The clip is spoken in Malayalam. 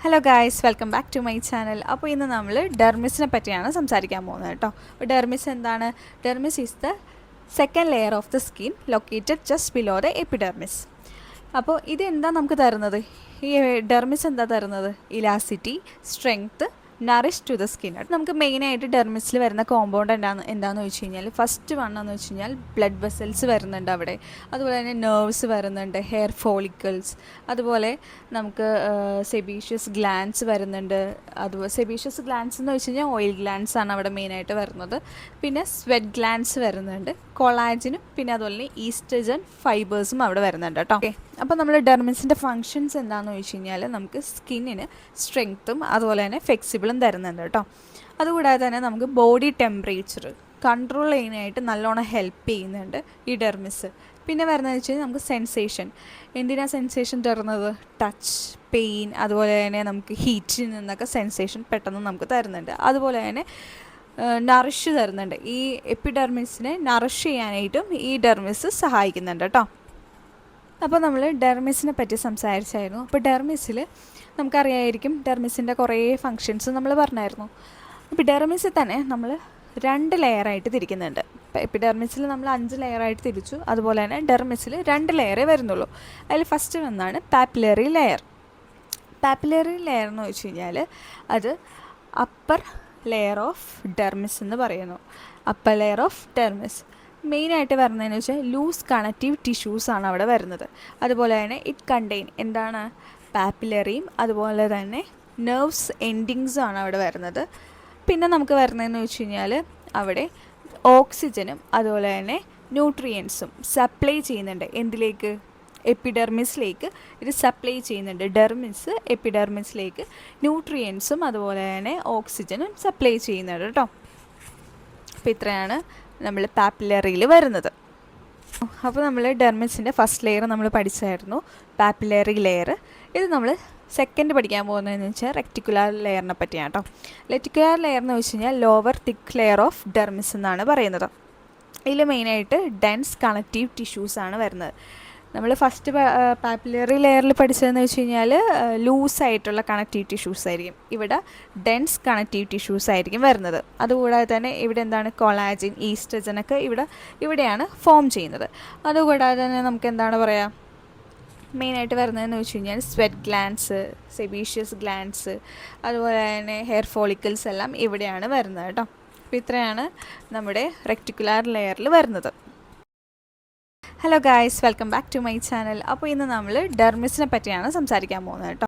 Hello guys, welcome back to my channel. അപ്പോൾ ഇന്ന് നമ്മൾ ഡെർമിസിനെ പറ്റിയാണ് സംസാരിക്കാൻ പോകുന്നത് കേട്ടോ. അപ്പോൾ ഡെർമിസ് എന്താണ്? Dermis is the second layer of the skin located just below the epidermis. അപ്പോൾ ഇതെന്താ നമുക്ക് തരുന്നത്? ഈ ഡെർമിസ് എന്താ തരുന്നത്? Elasticity, strength, nourish to the skin. നമുക്ക് മെയിനായിട്ട് ഡെർമിസിൽ വരുന്ന കോമ്പൗണ്ട് എന്താണെന്ന് വെച്ച് കഴിഞ്ഞാൽ, ഫസ്റ്റ് വണ്ണെന്ന് വെച്ച് കഴിഞ്ഞാൽ ബ്ലഡ് വെസൽസ് വരുന്നുണ്ട് അവിടെ, അതുപോലെ തന്നെ നെർവ്സ് വരുന്നുണ്ട്, ഹെയർ ഫോളിക്കിൾസ്, അതുപോലെ നമുക്ക് സെബീഷ്യസ് ഗ്ലാൻസ് വരുന്നുണ്ട്. അതുപോലെ സെബീഷ്യസ് ഗ്ലാൻസ് എന്ന് വെച്ച് കഴിഞ്ഞാൽ ഓയിൽ ഗ്ലാൻസ് ആണ് അവിടെ മെയിനായിട്ട് വരുന്നത്. പിന്നെ സ്വെറ്റ് ഗ്ലാൻസ് വരുന്നുണ്ട്, കൊളാജിനും പിന്നെ അതുപോലെ തന്നെ ഈസ്ട്രജൻ ഫൈബേഴ്സും അവിടെ വരുന്നുണ്ട് കേട്ടോ. ഓക്കെ, അപ്പോൾ നമ്മൾ ഡെർമിസിൻ്റെ ഫങ്ഷൻസ് എന്താണെന്ന് വെച്ച് കഴിഞ്ഞാൽ, നമുക്ക് സ്കിന്നിന് സ്ട്രെങ്ത്തും അതുപോലെ തന്നെ ഫ്ലെക്സിബിളും തരുന്നുണ്ട് കേട്ടോ. അതുകൂടാതെ തന്നെ നമുക്ക് ബോഡി ടെമ്പറേച്ചർ കൺട്രോൾ ചെയ്യാനായിട്ട് നല്ലോണം ഹെൽപ്പ് ചെയ്യുന്നുണ്ട് ഈ ഡെർമിസ്. പിന്നെ വരുന്നതെന്ന് വെച്ച് കഴിഞ്ഞാൽ നമുക്ക് സെൻസേഷൻ. എന്തിനാണ് സെൻസേഷൻ തരുന്നത്? ടച്ച്, പെയിൻ, അതുപോലെ തന്നെ നമുക്ക് ഹീറ്റിൽ നിന്നൊക്കെ സെൻസേഷൻ പെട്ടെന്ന് നമുക്ക് തരുന്നുണ്ട്. അതുപോലെ തന്നെ നറിഷ് തരുന്നുണ്ട്. ഈ എപ്പിഡെർമിസിനെ നറിഷ് ചെയ്യാനായിട്ടും ഈ ഡെർമിസ് സഹായിക്കുന്നുണ്ട് കേട്ടോ. അപ്പോൾ നമ്മൾ ഡെർമിസിനെ പറ്റി സംസാരിച്ചായിരുന്നു. അപ്പോൾ ഡെർമിസിൽ നമുക്കറിയായിരിക്കും, ഡെർമിസിൻ്റെ കുറേ ഫങ്ഷൻസ് നമ്മൾ പറഞ്ഞായിരുന്നു. ഇപ്പോൾ ഡെർമിസിൽ തന്നെ നമ്മൾ 2 ലെയറായിട്ട് തിരിക്കുന്നുണ്ട്. ഇപ്പോൾ എപ്പിഡെർമിസിൽ നമ്മൾ 5 ലെയറായിട്ട് തിരിച്ചു. അതുപോലെ തന്നെ ഡെർമിസിൽ 2 ലെയറേ വരുന്നുള്ളൂ. അതിൽ ഫസ്റ്റ് വന്നാണ് പാപ്പിലറി ലെയർ. പാപ്പിലറി ലെയർ എന്ന് വെച്ച് കഴിഞ്ഞാൽ അത് അപ്പർ ലെയർ ഓഫ് ഡെർമിസ് എന്ന് പറയുന്നു. അപ്പർ ലെയർ ഓഫ് ഡെർമിസ് മെയിനായിട്ട് വരുന്നതെന്ന് വെച്ചാൽ ലൂസ് കണക്റ്റീവ് ടിഷ്യൂസാണ് അവിടെ വരുന്നത്. അതുപോലെ തന്നെ ഇറ്റ് കണ്ടെയ്ൻ എന്താണ്? പാപ്പിലറിയും അതുപോലെ തന്നെ നെർവ്സ് എൻഡിങ്സും ആണ് അവിടെ വരുന്നത്. പിന്നെ നമുക്ക് വരുന്നതെന്ന് വെച്ച് കഴിഞ്ഞാൽ അവിടെ ഓക്സിജനും അതുപോലെ തന്നെ ന്യൂട്രിയൻസും സപ്ലൈ ചെയ്യുന്നുണ്ട്. എന്തിലേക്ക്? എപ്പിഡെർമിസിലേക്ക് ഇത് സപ്ലൈ ചെയ്യുന്നുണ്ട്. ഡെർമിസ് എപ്പിഡെർമിസിലേക്ക് ന്യൂട്രിയൻസും അതുപോലെ തന്നെ ഓക്സിജനും സപ്ലൈ ചെയ്യുന്നുണ്ട് കേട്ടോ. അപ്പോൾ ഇത്രയാണ് നമ്മൾ പാപ്പിലറിയിൽ വരുന്നത്. അപ്പോൾ നമ്മൾ ഡെർമിസിൻ്റെ ഫസ്റ്റ് ലെയർ നമ്മൾ പഠിച്ചായിരുന്നു, പാപ്പിലറി ലെയർ. ഇത് നമ്മൾ സെക്കൻഡ് പഠിക്കാൻ പോകുന്നതെന്ന് വെച്ചാൽ റെക്ടിക്കുലാർ ലെയറിനെ പറ്റിയാണ് കേട്ടോ. റെക്ടിക്കുലാർ ലെയർ എന്ന് വെച്ച് കഴിഞ്ഞാൽ lower thick layer of dermis എന്നാണ് പറയുന്നത്. ഇതിൽ മെയിനായിട്ട് ഡെൻസ് കണക്റ്റീവ് ടിഷ്യൂസാണ് വരുന്നത്. നമ്മൾ ഫസ്റ്റ് പാപ്പിലറി ലെയറിൽ പഠിച്ചതെന്ന് വെച്ച് കഴിഞ്ഞാൽ ലൂസായിട്ടുള്ള കണക്റ്റീവ് ടിഷ്യൂസ് ആയിരിക്കും. ഇവിടെ ഡെൻസ് കണക്റ്റീവ് ടിഷ്യൂസ് ആയിരിക്കും വരുന്നത്. അതുകൂടാതെ തന്നെ ഇവിടെ എന്താണ്? കൊളാജിൻ, ഈസ്ട്രജനൊക്കെ ഇവിടെയാണ് ഫോം ചെയ്യുന്നത്. അതുകൂടാതെ തന്നെ നമുക്ക് എന്താണ് പറയുക, മെയിനായിട്ട് വരുന്നതെന്ന് വെച്ച് കഴിഞ്ഞാൽ സ്വെറ്റ് ഗ്ലാൻസ്, സെബീഷ്യസ് ഗ്ലാൻസ്, അതുപോലെ തന്നെ ഹെയർ ഫോളിക്കിൾസ് എല്ലാം ഇവിടെയാണ് വരുന്നത് കേട്ടോ. അപ്പോൾ ഇത്രയാണ് നമ്മുടെ റെക്ടിക്കുലാർ ലെയറിൽ വരുന്നത്. Hello guys, welcome back to my channel. അപ്പോൾ ഇന്ന് നമ്മൾ ഡെർമിസിനെ പറ്റിയാണ് സംസാരിക്കാൻ പോകുന്നത് കേട്ടോ.